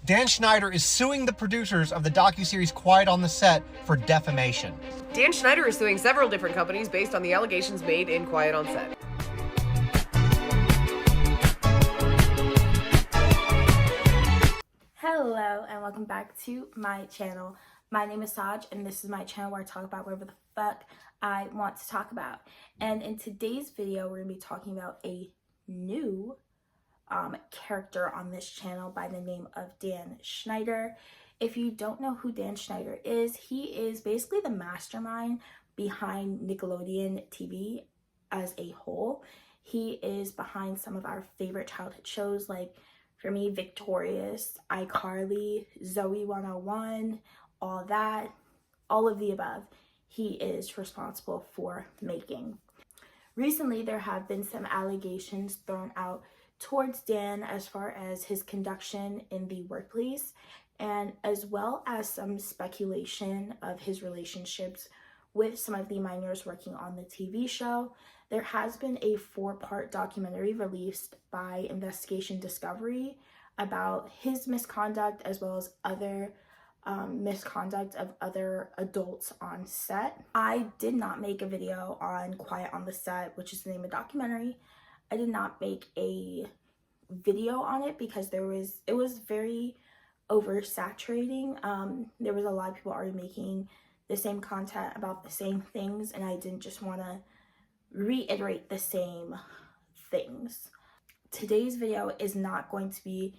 Dan Schneider is suing the producers of the docuseries Quiet on the Set for defamation. Dan Schneider is suing several different companies based on the allegations made in Quiet on Set. Hello and welcome back to my channel. My name is Saj and this is my channel where I talk about whatever the fuck I want to talk about. And in today's video, we're going to be talking about a new character on this channel by the name of Dan Schneider. If you don't know who Dan Schneider is, he is basically the mastermind behind Nickelodeon TV as a whole. He is behind some of our favorite childhood shows, like for me, Victorious, iCarly, Zoe 101, all that, all of the above, he is responsible for making. Recently, there have been some allegations thrown out towards Dan as far as his conduction in the workplace, and as well as some speculation of his relationships with some of the minors working on the TV show. There has been a 4-part documentary released by Investigation Discovery about his misconduct as well as other misconduct of other adults on set. I did not make a video on Quiet on the Set, which is the name of the documentary. I did not make a video on it because it was very oversaturating. There was a lot of people already making the same content about the same things, and I didn't just want to reiterate the same things. Today's video is not going to be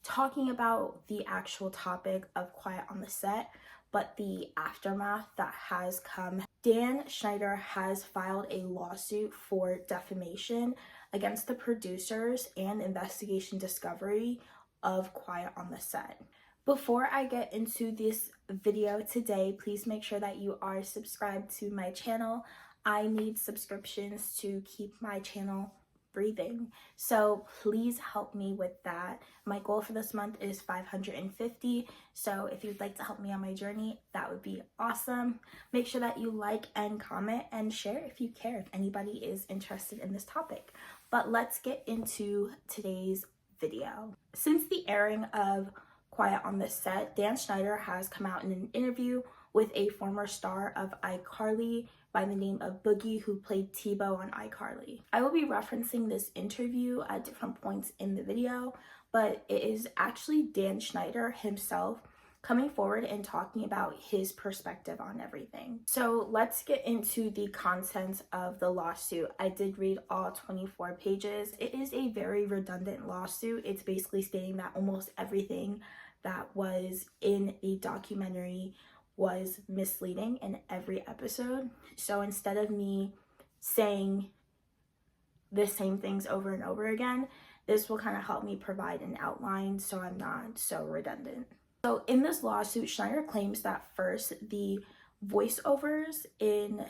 talking about the actual topic of Quiet on the Set, but the aftermath that has come. Dan Schneider has filed a lawsuit for defamation against the producers and Investigation Discovery of Quiet on the Set. Before I get into this video today, please make sure that you are subscribed to my channel. I need subscriptions to keep my channel breathing, so please help me with that. My goal for this month is 550, so if you'd like to help me on my journey, that would be awesome. Make sure that you like and comment and share if you care, if anybody is interested in this topic. But let's get into today's video. Since the airing of Quiet on the Set, Dan Schneider has come out in an interview with a former star of iCarly by the name of Boogie, who played Tebow on iCarly. I will be referencing this interview at different points in the video, but it is actually Dan Schneider himself coming forward and talking about his perspective on everything. So let's get into the contents of the lawsuit. I did read all 24 pages. It is a very redundant lawsuit. It's basically stating that almost everything that was in the documentary was misleading in every episode. So instead of me saying the same things over and over again, this will kind of help me provide an outline so I'm not so redundant. So in this lawsuit, Schneider claims that first, the voiceovers in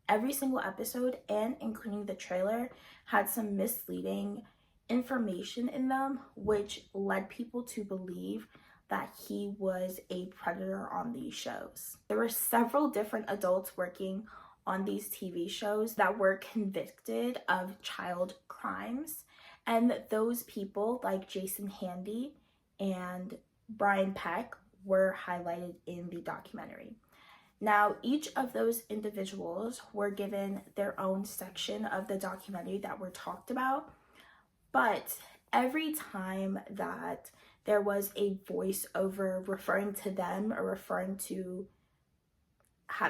every single episode and including the trailer had some misleading information in them, which led people to believe that he was a predator on these shows. There were several different adults working on these TV shows that were convicted of child crimes, and those people, like Jason Handy and Brian Peck, were highlighted in the documentary. Now, each of those individuals were given their own section of the documentary that were talked about, but every time that there was a voiceover referring to them or referring to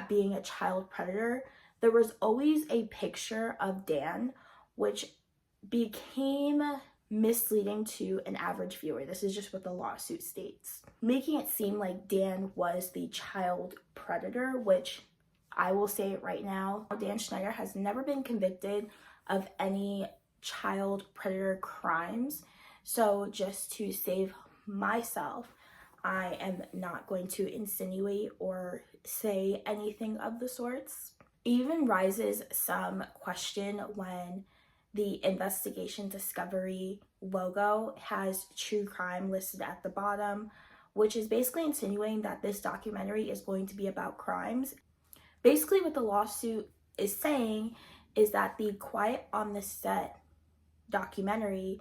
being a child predator, there was always a picture of Dan, which became misleading to an average viewer. This is just what the lawsuit states, making it seem like Dan was the child predator, which I will say it right now, Dan Schneider has never been convicted of any child predator crimes. So just to save myself, I am not going to insinuate or say anything of the sorts. It even raises some question when the Investigation Discovery logo has true crime listed at the bottom, which is basically insinuating that this documentary is going to be about crimes. Basically what the lawsuit is saying is that the Quiet on the Set documentary,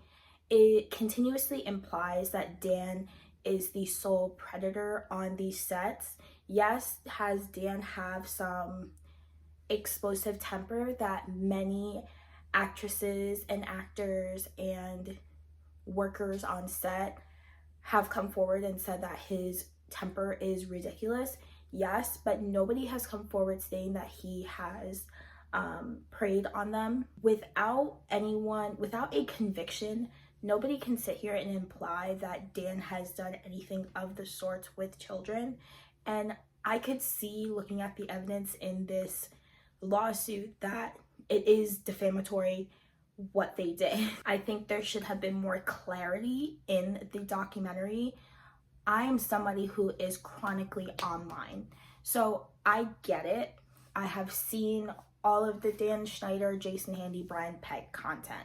it continuously implies that Dan is the sole predator on these sets. Yes, has Dan have some explosive temper that many actresses and actors and workers on set have come forward and said that his temper is ridiculous. Yes, but nobody has come forward saying that he has preyed on them. Without a conviction, nobody can sit here and imply that Dan has done anything of the sort with children. And I could see, looking at the evidence in this lawsuit, that it is defamatory what they did. I think there should have been more clarity in the documentary. I am somebody who is chronically online, so I get it. I have seen all of the Dan Schneider, Jason Handy, Brian Peck content.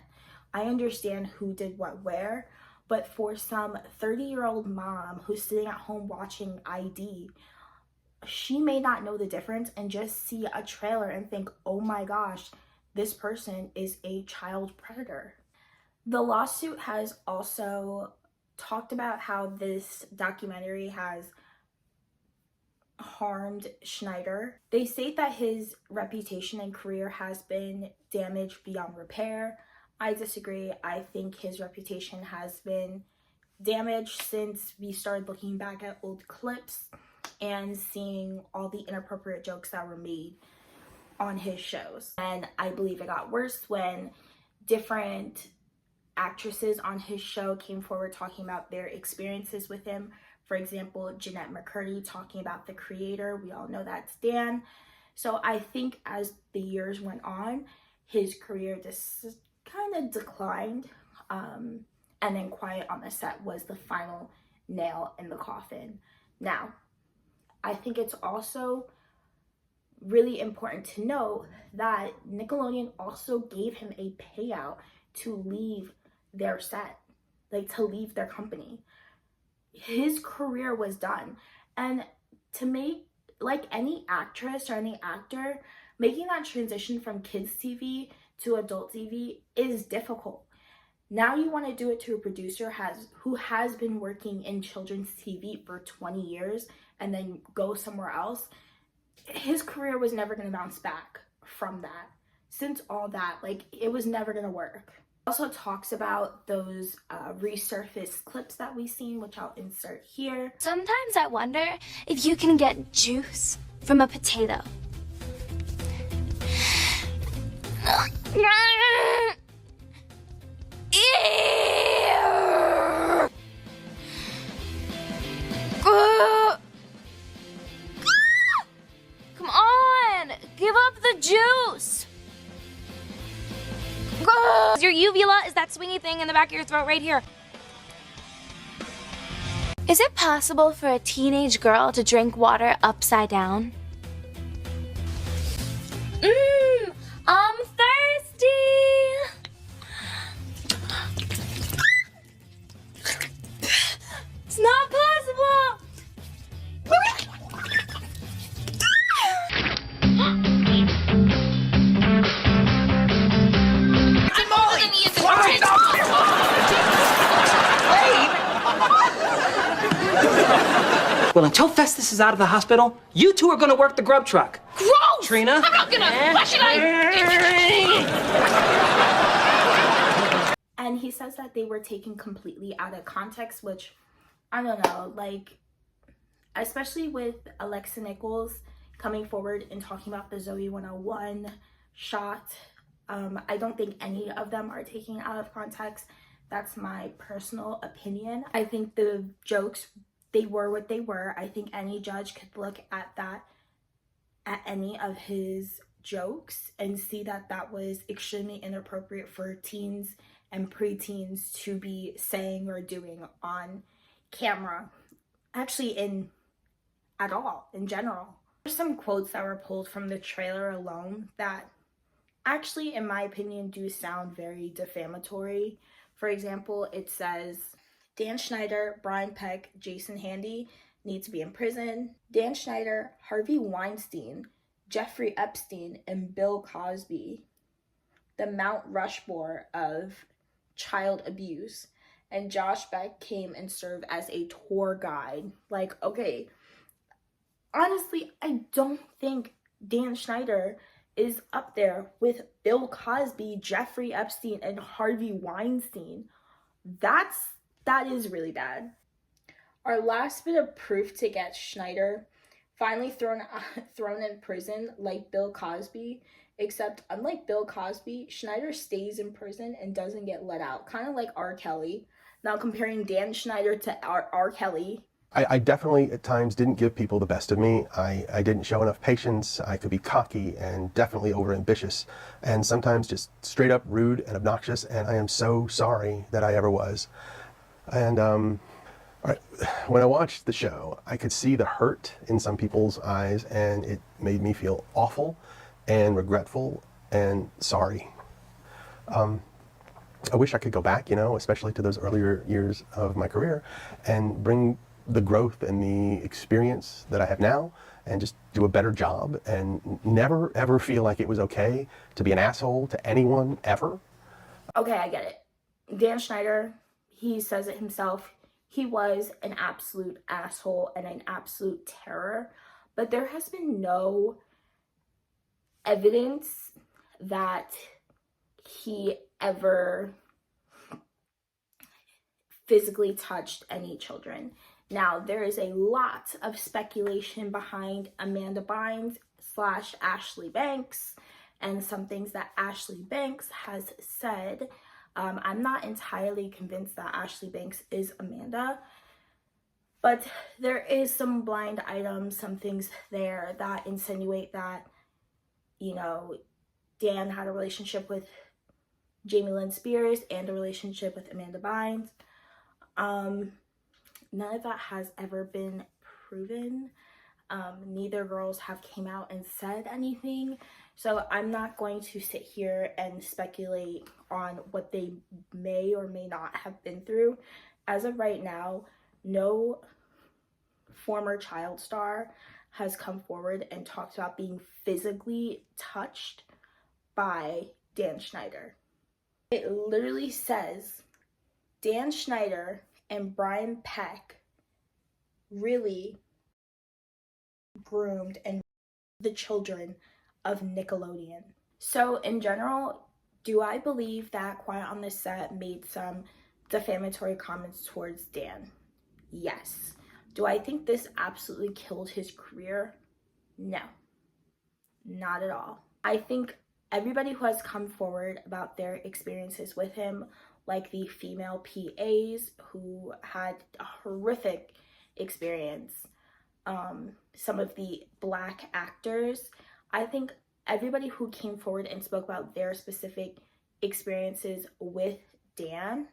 I understand who did what where, but for some 30-year-old mom who's sitting at home watching ID, she may not know the difference and just see a trailer and think, oh my gosh, this person is a child predator. The lawsuit has also talked about how this documentary has harmed Schneider. They state that his reputation and career has been damaged beyond repair. I disagree. I think his reputation has been damaged since we started looking back at old clips and seeing all the inappropriate jokes that were made on his shows. And I believe it got worse when different actresses on his show came forward talking about their experiences with him. For example, Jeanette McCurdy talking about the creator. We all know that's Dan. So I think as the years went on, his career just kind of declined. And then Quiet on the Set was the final nail in the coffin. Now, I think it's also really important to note that Nickelodeon also gave him a payout to leave their set, like to leave their company. His career was done. And to make, like any actress or any actor, making that transition from kids TV to adult TV is difficult. Now you want to do it to a producer who has been working in children's TV for 20 years and then go somewhere else. His career was never going to bounce back from that. Since all that, like, it was never going to work. Also talks about those resurfaced clips that we've seen, which I'll insert here. Sometimes I wonder if you can get juice from a potato. Come on, give up the juice. Your uvula is that swingy thing in the back of your throat right here. Is it possible for a teenage girl to drink water upside down? I'm thirsty. It's not possible. Well, until Festus is out of the hospital, you two are gonna work the grub truck. Gross! Trina? I'm not gonna. Why should I? And he says that they were taken completely out of context, which, I don't know, like, especially with Alexa Nichols coming forward and talking about the Zoe 101 shot. I don't think any of them are taken out of context. That's my personal opinion. I think the jokes, they were what they were. I think any judge could look at that, at any of his jokes, and see that that was extremely inappropriate for teens and preteens to be saying or doing on camera. Actually, in general. There's some quotes that were pulled from the trailer alone that actually, in my opinion, do sound very defamatory. For example, it says, Dan Schneider, Brian Peck, Jason Handy need to be in prison. Dan Schneider, Harvey Weinstein, Jeffrey Epstein, and Bill Cosby, the Mount Rushmore of child abuse. and Josh Beck came and served as a tour guide. Like, okay, honestly, I don't think Dan Schneider is up there with Bill Cosby, Jeffrey Epstein, and Harvey Weinstein. That is really bad. Our last bit of proof to get Schneider finally thrown in prison like Bill Cosby, except unlike Bill Cosby, Schneider stays in prison and doesn't get let out, kind of like R. Kelly. Now comparing Dan Schneider to R. Kelly. I definitely at times didn't give people the best of me. I didn't show enough patience. I could be cocky and definitely overambitious, and sometimes just straight up rude and obnoxious, and I am so sorry that I ever was. And when I watched the show, I could see the hurt in some people's eyes, and it made me feel awful and regretful and sorry. I wish I could go back, especially to those earlier years of my career, and bring the growth and the experience that I have now and just do a better job and never ever feel like it was okay to be an asshole to anyone ever. Okay, I get it. Dan Schneider, he says it himself. He was an absolute asshole and an absolute terror, but there has been no evidence that he ever physically touched any children. Now, there is a lot of speculation behind Amanda Bynes / Ashley Banks and some things that Ashley Banks has said. I'm not entirely convinced that Ashley Banks is Amanda, but there is some blind items, some things there that insinuate that, Dan had a relationship with Jamie Lynn Spears and a relationship with Amanda Bynes. None of that has ever been proven. Neither girls have came out and said anything, so I'm not going to sit here and speculate on what they may or may not have been through. As of right now, no former child star has come forward and talked about being physically touched by Dan Schneider. It literally says Dan Schneider and Brian Peck really groomed and the children of Nickelodeon. So in general, do I believe that Quiet on the Set made some defamatory comments towards Dan? Yes. Do I think this absolutely killed his career? No, not at all. I think everybody who has come forward about their experiences with him, like the female PAs who had a horrific experience, some of the Black actors, I think everybody who came forward and spoke about their specific experiences with Dan,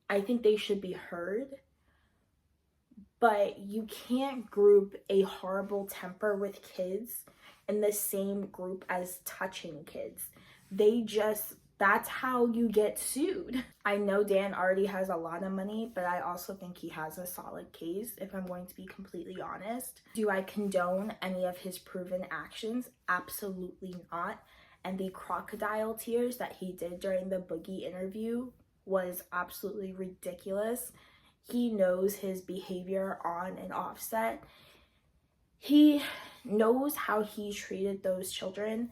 I think they should be heard. But you can't group a horrible temper with kids in the same group as touching kids. That's how you get sued. I know Dan already has a lot of money, but I also think he has a solid case, if I'm going to be completely honest. Do I condone any of his proven actions? Absolutely not. And the crocodile tears that he did during the Boogie interview was absolutely ridiculous. He knows his behavior on and off set. He knows how he treated those children.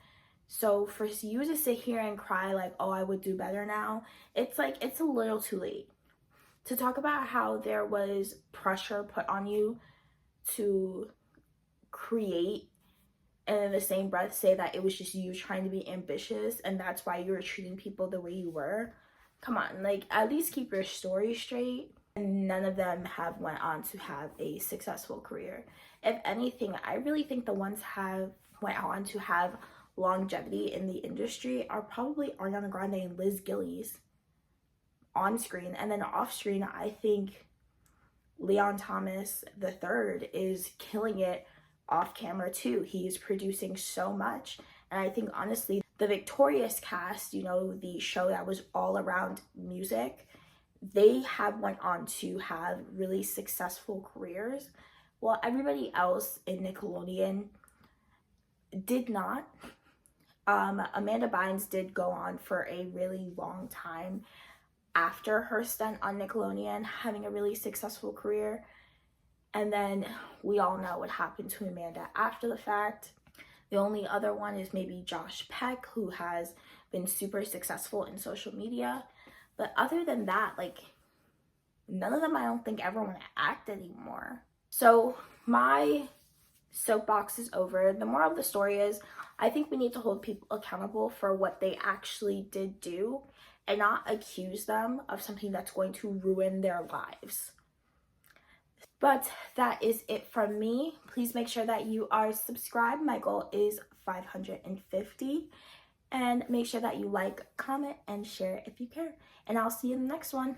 So for you to sit here and cry like, oh, I would do better now, it's a little too late. To talk about how there was pressure put on you to create, and in the same breath say that it was just you trying to be ambitious and that's why you were treating people the way you were. Come on, at least keep your story straight. And none of them have went on to have a successful career. If anything, I really think the ones have went on to have longevity in the industry are probably Ariana Grande and Liz Gillies on screen, and then off screen I think Leon Thomas III is killing it off camera too. He's producing so much, and I think honestly the Victorious cast, the show that was all around music, they have went on to have really successful careers, while everybody else in Nickelodeon did not. Amanda Bynes did go on for a really long time. after her stint on Nickelodeon, having a really successful career. And then we all know what happened to Amanda after the fact. The only other one is maybe Josh Peck, who has been super successful in social media. But other than that, like, none of them I don't think ever want to act anymore. So my soapbox is over. The moral of the story is, I think we need to hold people accountable for what they actually did do and not accuse them of something that's going to ruin their lives. But that is it from me. Please make sure that you are subscribed. My goal is 550. And make sure that you like, comment, and share if you care. And I'll see you in the next one.